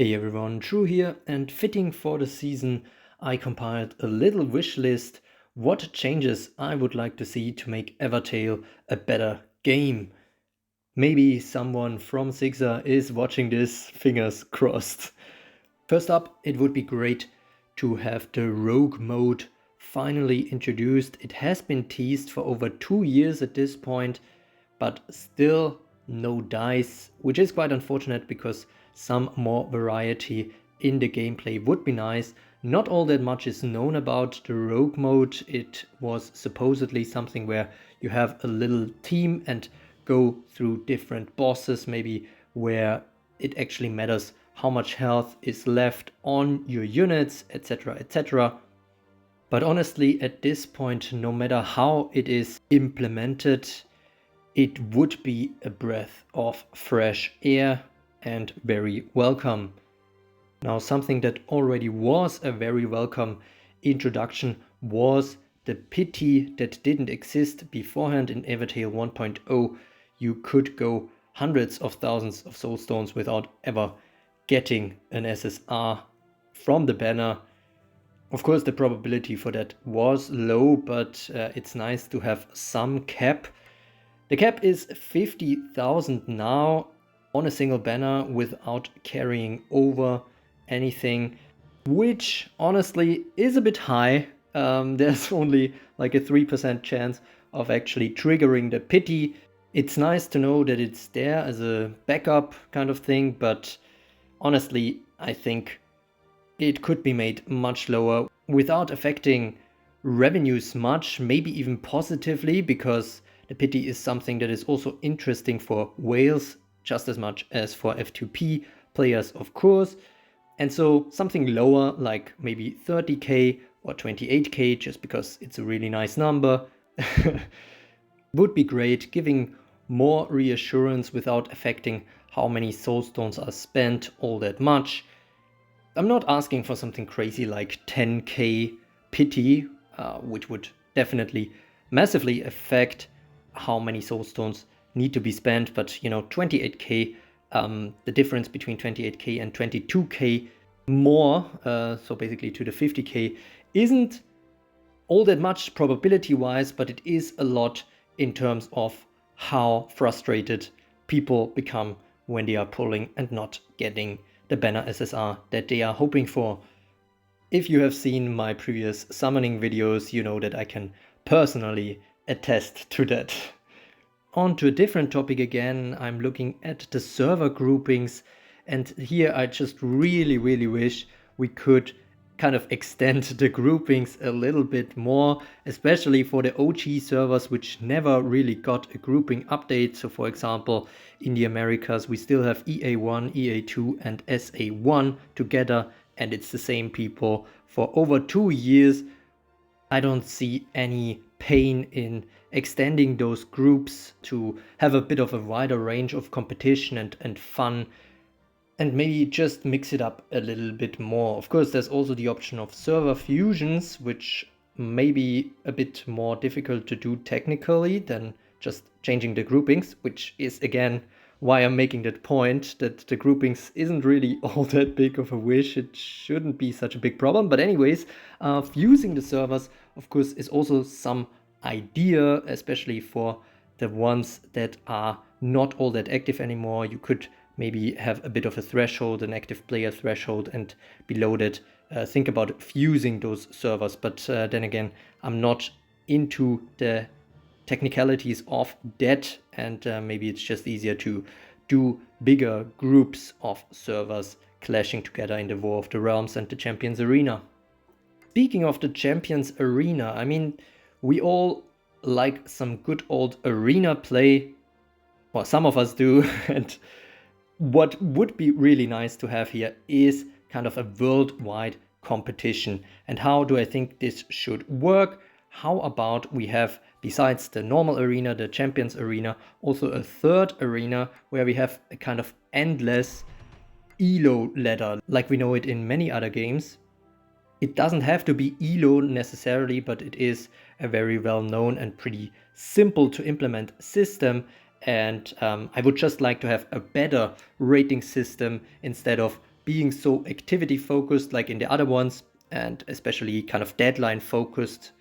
Hey everyone, Drew here, and fitting for the season, I compiled a little wish list what changes I would like to see to make Evertale a better game. Maybe someone from ZigZa is watching this, fingers crossed. First up, it would be great to have the rogue mode finally introduced. It has been teased for over 2 years at this point, but still no dice, which is quite unfortunate because some more variety in the gameplay would be nice. Not all that much is known about the rogue mode. It was supposedly something where you have a little team and go through different bosses, maybe where it actually matters how much health is left on your units, etc., etc. But honestly, at this point, no matter how it is implemented, it would be a breath of fresh air and very welcome. Now, something that already was a very welcome introduction was the pity that didn't exist beforehand in Evertale 1.0. You could go hundreds of thousands of soulstones without ever getting an SSR from the banner. Of course, the probability for that was low, but it's nice to have some cap. The cap is 50,000 now on a single banner without carrying over anything, which honestly is a bit high. There's only like a 3% chance of actually triggering the pity. It's nice to know that it's there as a backup kind of thing, but honestly, I think it could be made much lower without affecting revenues much, maybe even positively, because the pity is something that is also interesting for whales just as much as for F2P players, of course. And so something lower, like maybe 30k or 28k, just because it's a really nice number, would be great, giving more reassurance without affecting how many soulstones are spent all that much. I'm not asking for something crazy like 10k pity, which would definitely massively affect how many soulstones need to be spent, but 28k, the difference between 28k and 22k more, so basically to the 50k, isn't all that much probability wise, but it is a lot in terms of how frustrated people become when they are pulling and not getting the banner SSR that they are hoping for. If you have seen my previous summoning videos, you know that I can personally attest to that. On to a different topic again, I'm looking at the server groupings, and here I just really wish we could kind of extend the groupings a little bit more, especially for the OG servers which never really got a grouping update. So for example, in the Americas we still have EA1, EA2 and SA1 together, and it's the same people for over 2 years. I don't see any pain in extending those groups to have a bit of a wider range of competition and fun, and maybe just mix it up a little bit more. Of course, there's also the option of server fusions, which may be a bit more difficult to do technically than just changing the groupings, which is again why I'm making that point that the groupings isn't really all that big of a wish. It shouldn't be such a big problem. But anyways, fusing the servers, of course, is also some idea, especially for the ones that are not all that active anymore. You could maybe have a bit of a threshold, an active player threshold, and below that think about fusing those servers. But then again, I'm not into the technicalities of that, and maybe it's just easier to do bigger groups of servers clashing together in the War of the Realms and the Champions Arena. Speaking of the Champions Arena, I mean, we all like some good old arena play, or some of us do, and what would be really nice to have here is kind of a worldwide competition. And how do I think this should work? How about we have, besides the normal arena, the Champions Arena, also a third arena where we have a kind of endless elo ladder, like we know it in many other games. It doesn't have to be elo necessarily, but it is a very well-known and pretty simple to implement system. And I would just like to have a better rating system instead of being so activity focused like in the other ones, and especially kind of deadline focused,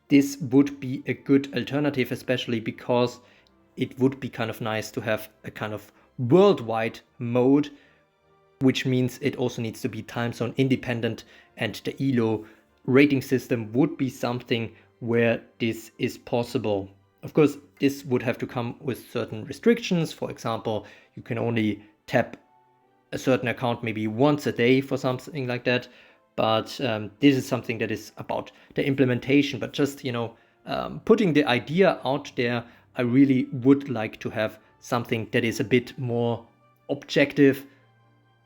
this would be a good alternative, especially because it would be kind of nice to have a kind of worldwide mode, which means it also needs to be time zone independent, and the ELO rating system would be something where this is possible. Of course, this would have to come with certain restrictions. For example, you can only tap a certain account maybe once a day for something like that. But this is something that is about the implementation. But just, putting the idea out there, I really would like to have something that is a bit more objective.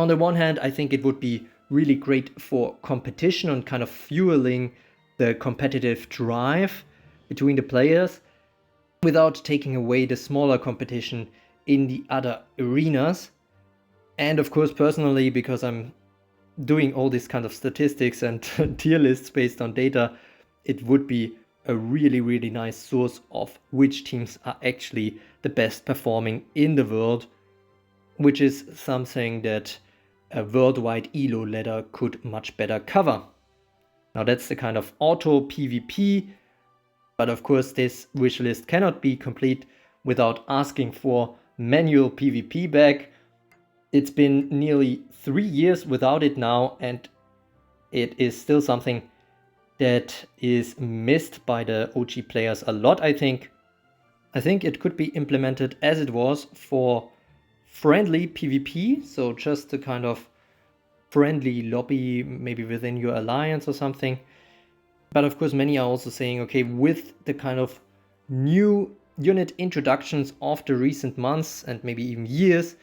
On the one hand, I think it would be really great for competition and kind of fueling the competitive drive between the players without taking away the smaller competition in the other arenas. And of course, personally, because I'm doing all these kind of statistics and tier lists based on data, it would be a really, really nice source of which teams are actually the best performing in the world, which is something that a worldwide ELO ladder could much better cover. Now that's the kind of auto PvP, but of course this wish list cannot be complete without asking for manual PvP back. It's been nearly 3 years without it now, and it is still something that is missed by the OG players a lot, I think. I think it could be implemented as it was for friendly PvP, so just a kind of friendly lobby, maybe within your alliance or something. But of course, many are also saying, okay, with the kind of new unit introductions of the recent months and maybe even years,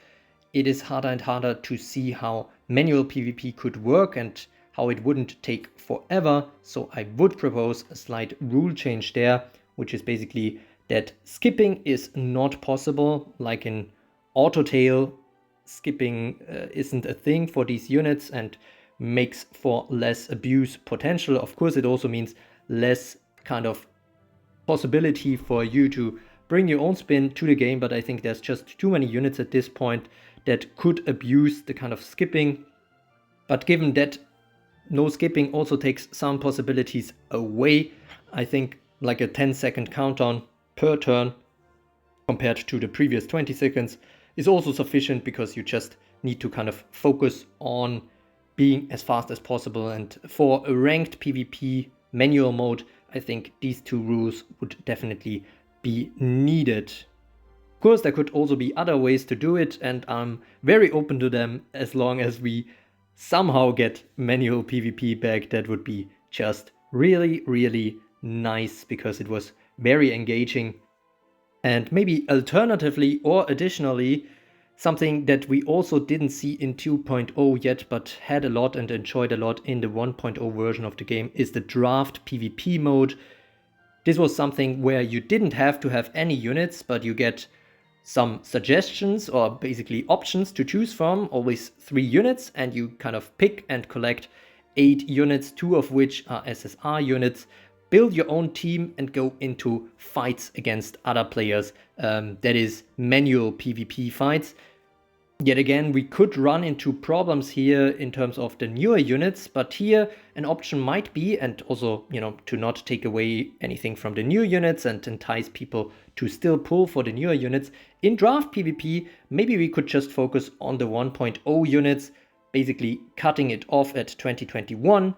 it is harder and harder to see how manual PvP could work and how it wouldn't take forever. So I would propose a slight rule change there, which is basically that skipping is not possible. Like in Evertale, skipping isn't a thing for these units and makes for less abuse potential. Of course, it also means less kind of possibility for you to bring your own spin to the game, but I think there's just too many units at this point that could abuse the kind of skipping. But given that no skipping also takes some possibilities away, I think like a 10-second countdown per turn compared to the previous 20 seconds is also sufficient, because you just need to kind of focus on being as fast as possible. And for a ranked PvP manual mode, I think these two rules would definitely be needed. Of course, there could also be other ways to do it, and I'm very open to them as long as we somehow get manual PvP back. That would be just really, really nice, because it was very engaging. And maybe alternatively or additionally, something that we also didn't see in 2.0 yet, but had a lot and enjoyed a lot in the 1.0 version of the game, is the draft PvP mode. This was something where you didn't have to have any units, but you get some suggestions or basically options to choose from, always 3 units, and you kind of pick and collect 8 units, 2 of which are SSR units. Build your own team and go into fights against other players. That is manual PvP fights. Yet again, we could run into problems here in terms of the newer units, but here an option might be, and also, to not take away anything from the new units and entice people to still pull for the newer units. In draft PvP, maybe we could just focus on the 1.0 units, basically cutting it off at 2021.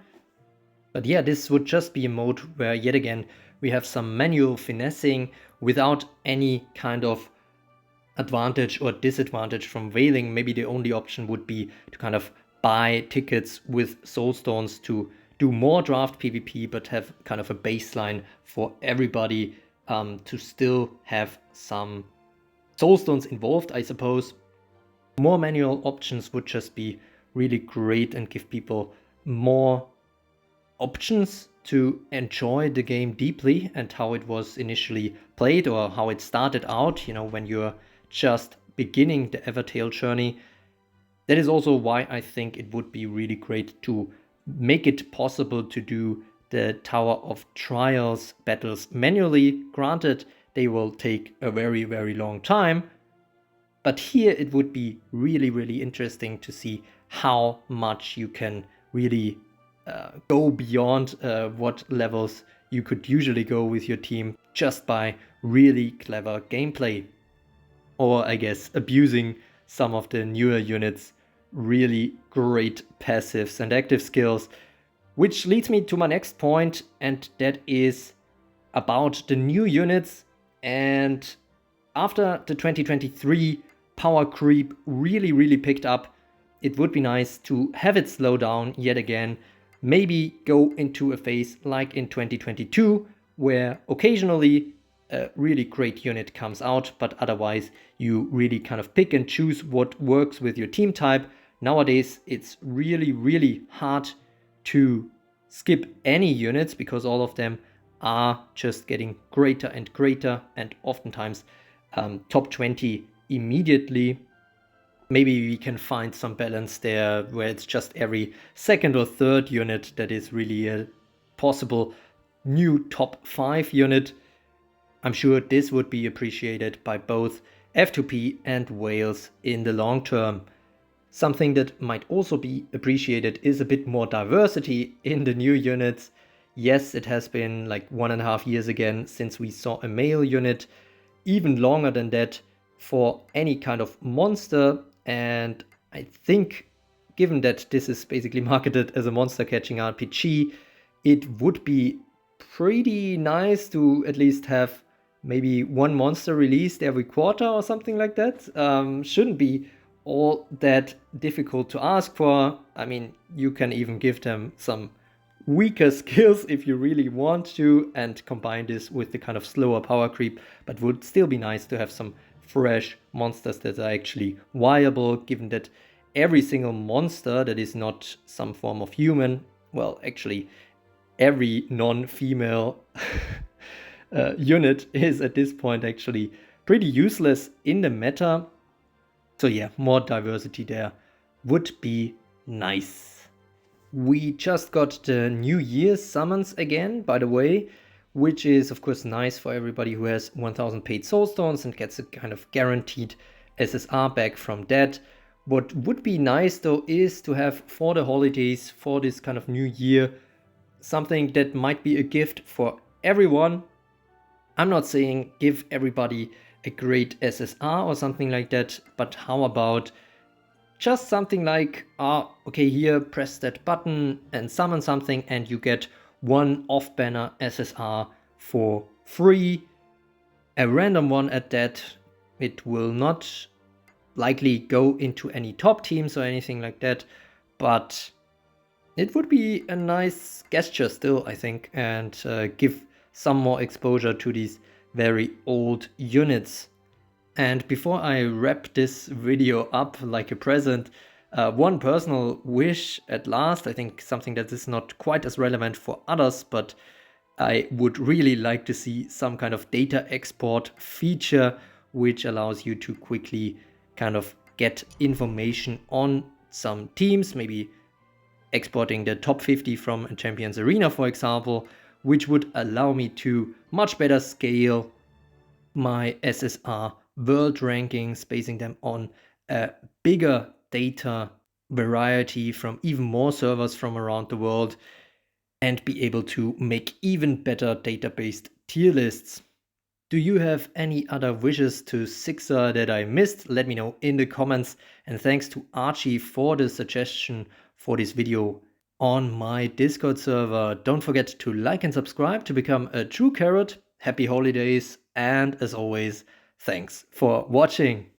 But yeah, this would just be a mode where, yet again, we have some manual finessing without any kind of advantage or disadvantage from whaling. Maybe the only option would be to kind of buy tickets with soulstones to do more draft PvP, but have kind of a baseline for everybody to still have some soulstones involved, I suppose. More manual options would just be really great and give people more options to enjoy the game deeply and how it was initially played, or how it started out, when you're just beginning the Evertale journey. That is also why I think it would be really great to make it possible to do the Tower of Trials battles manually. Granted, they will take a very, very long time, but here it would be really, really interesting to see how much you can really go beyond what levels you could usually go with your team just by really clever gameplay. Or I guess abusing some of the newer units' really great passives and active skills. Which leads me to my next point, and that is about the new units. And after the 2023 power creep really picked up, it would be nice to have it slow down yet again. Maybe go into a phase like in 2022, where occasionally a really great unit comes out, but otherwise you really kind of pick and choose what works with your team type. Nowadays, it's really hard to skip any units because all of them are just getting greater and greater, and oftentimes top 20 immediately. Maybe we can find some balance there where it's just every second or third unit that is really a possible new top 5 unit. I'm sure this would be appreciated by both F2P and whales in the long term. Something that might also be appreciated is a bit more diversity in the new units. Yes, it has been like 1.5 years again since we saw a male unit, even longer than that for any kind of monster. And I think, given that this is basically marketed as a monster catching RPG, it would be pretty nice to at least have maybe one monster released every quarter or something like that. Shouldn't be all that difficult to ask for. I mean, you can even give them some weaker skills if you really want to and combine this with the kind of slower power creep, but would still be nice to have some fresh monsters that are actually viable, given that every single monster that is not some form of human, well, actually every non-female unit is at this point actually pretty useless in the meta. So yeah, more diversity there would be nice. We just got the New Year's summons again, by the way, which is of course nice for everybody who has 1000 paid soulstones and gets a kind of guaranteed SSR back from that. What would be nice though is to have for the holidays, for this kind of new year, something that might be a gift for everyone. I'm not saying give everybody a great SSR or something like that, but how about just something like, okay, here, press that button and summon something and you get one off-banner SSR for free. A random one at that. It will not likely go into any top teams or anything like that, but it would be a nice gesture still, I think, and give some more exposure to these very old units. And before I wrap this video up like a present, one personal wish at last, I think something that is not quite as relevant for others, but I would really like to see some kind of data export feature which allows you to quickly kind of get information on some teams, maybe exporting the top 50 from a Champions Arena, for example, which would allow me to much better scale my SSR world rankings, basing them on a bigger data variety from even more servers from around the world, and be able to make even better data-based tier lists. Do you have any other wishes to ZigZa that I missed? Let me know in the comments, and thanks to Archie for the suggestion for this video on my Discord server. Don't forget to like and subscribe to become a true carrot. Happy holidays, and as always, thanks for watching.